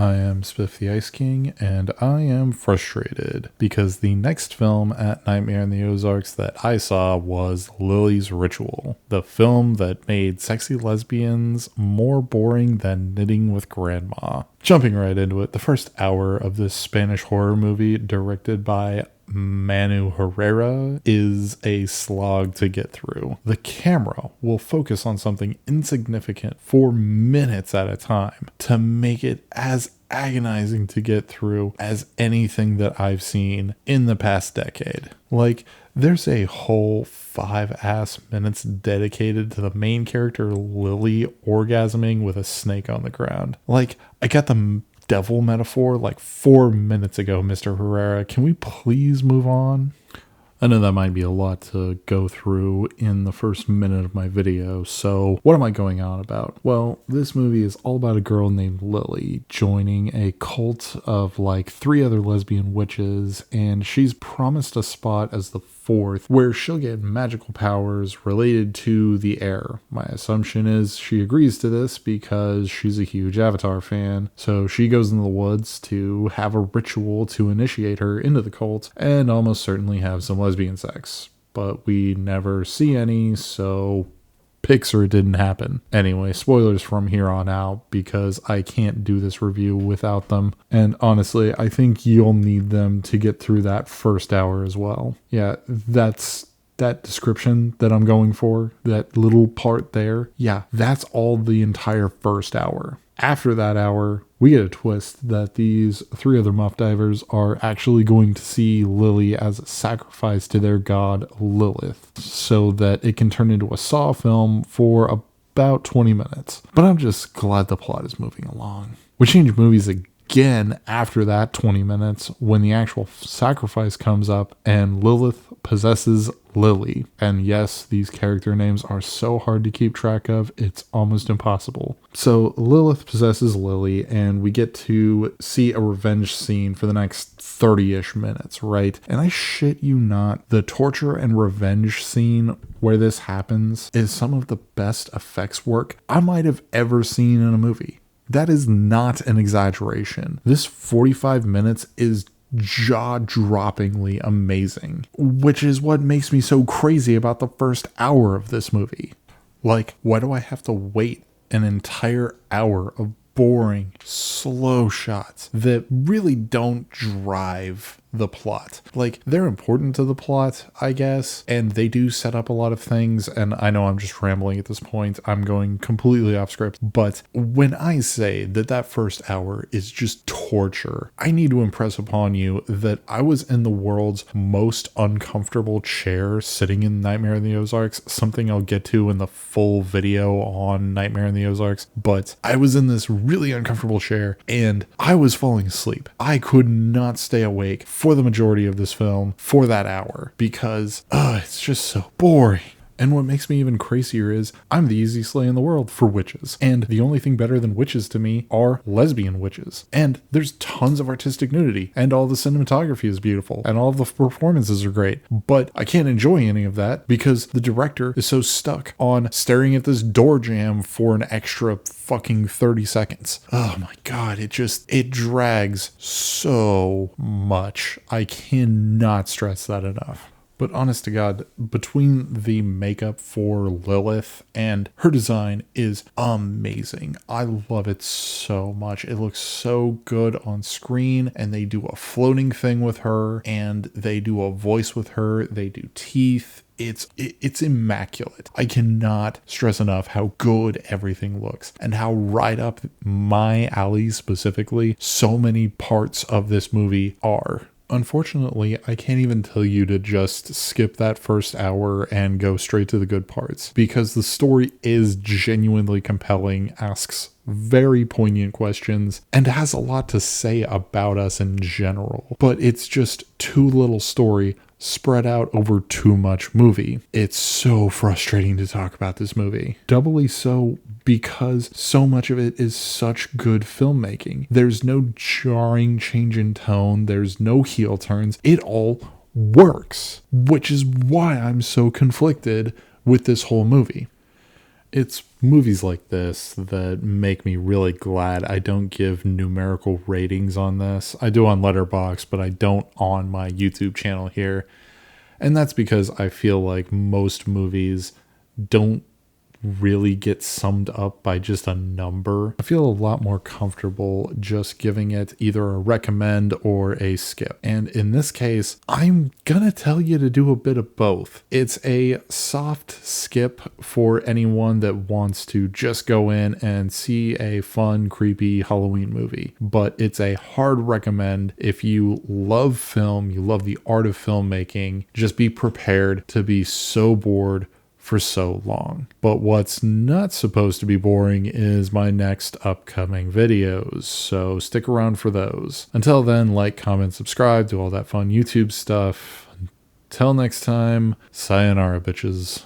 I am Spiff the Ice King, and I am frustrated because the next film at Nightmare in the Ozarks that I saw was Lily's Ritual, the film that made sexy lesbians more boring than knitting with grandma. Jumping right into it, the first hour of this Spanish horror movie, directed by Manu Herrera, is a slog to get through. The camera will focus on something insignificant for minutes at a time to make it as agonizing to get through as anything that I've seen in the past decade. Like, there's a whole 5 minutes dedicated to the main character Lily orgasming with a snake on the ground. Like, I got the devil metaphor like 4 minutes ago, Mr. Herrera. Can we please move on? I know that might be a lot to go through in the first minute of my video, so what am I going on about? Well, this movie is all about a girl named Lily joining a cult of like 3 other lesbian witches, and she's promised a spot as the 4th where she'll get magical powers related to the air. My assumption is she agrees to this because she's a huge Avatar fan, so she goes into the woods to have a ritual to initiate her into the cult and almost certainly have some lesbian sex. But we never see any, so Pixar didn't happen. Anyway, spoilers from here on out because I can't do this review without them. And honestly, I think you'll need them to get through that first hour as well. Yeah, that's that description that I'm going for, that little part there. Yeah, that's all the entire first hour. After that hour, we get a twist that these 3 other muff divers are actually going to see Lily as a sacrifice to their god Lilith, so that it can turn into a Saw film for about 20 minutes. But I'm just glad the plot is moving along. We change movies again after that 20 minutes when the actual sacrifice comes up and Lilith possesses Lily. And yes, these character names are so hard to keep track of, it's almost impossible. So Lilith possesses Lily, and we get to see a revenge scene for the next 30-ish minutes, right? And I shit you not, the torture and revenge scene where this happens is some of the best effects work I might have ever seen in a movie. That is not an exaggeration. This 45 minutes is jaw-droppingly amazing, which is what makes me so crazy about the first hour of this movie. Like, why do I have to wait an entire hour of boring, slow shots that really don't drive the plot? Like, they're important to the plot, I guess, and they do set up a lot of things, and I know I'm just rambling at this point, I'm going completely off script, but when I say that that first hour is just torture, I need to impress upon you that I was in the world's most uncomfortable chair sitting in Nightmare in the Ozarks, something I'll get to in the full video on Nightmare in the Ozarks, but I was in this really uncomfortable chair, and I was falling asleep. I could not stay awake for the majority of this film for that hour because it's just so boring. And what makes me even crazier is I'm the easiest slay in the world for witches. And the only thing better than witches to me are lesbian witches. And there's tons of artistic nudity. And all the cinematography is beautiful. And all of the performances are great. But I can't enjoy any of that because the director is so stuck on staring at this door jamb for an extra fucking 30 seconds. Oh my god, it drags so much. I cannot stress that enough. But honest to God, between the makeup for Lilith and her design is amazing. I love it so much. It looks so good on screen, and they do a floating thing with her, and they do a voice with her. They do teeth. It's immaculate. I cannot stress enough how good everything looks and how right up my alley specifically so many parts of this movie are. Unfortunately, I can't even tell you to just skip that first hour and go straight to the good parts because the story is genuinely compelling, asks very poignant questions, and has a lot to say about us in general. But it's just too little story spread out over too much movie. It's so frustrating to talk about this movie. Doubly so because so much of it is such good filmmaking. There's no jarring change in tone. There's no heel turns. It all works, which is why I'm so conflicted with this whole movie. It's movies like this that make me really glad I don't give numerical ratings on this. I do on Letterboxd, but I don't on my YouTube channel here. And that's because I feel like most movies don't really get summed up by just a number. I feel a lot more comfortable just giving it either a recommend or a skip. And in this case, I'm gonna tell you to do a bit of both. It's a soft skip for anyone that wants to just go in and see a fun, creepy Halloween movie. But it's a hard recommend if you love film, you love the art of filmmaking. Just be prepared to be so bored for so long. But what's not supposed to be boring is my next upcoming videos, so stick around for those. Until then, like, comment, subscribe, do all that fun YouTube stuff. Until next time, sayonara, bitches.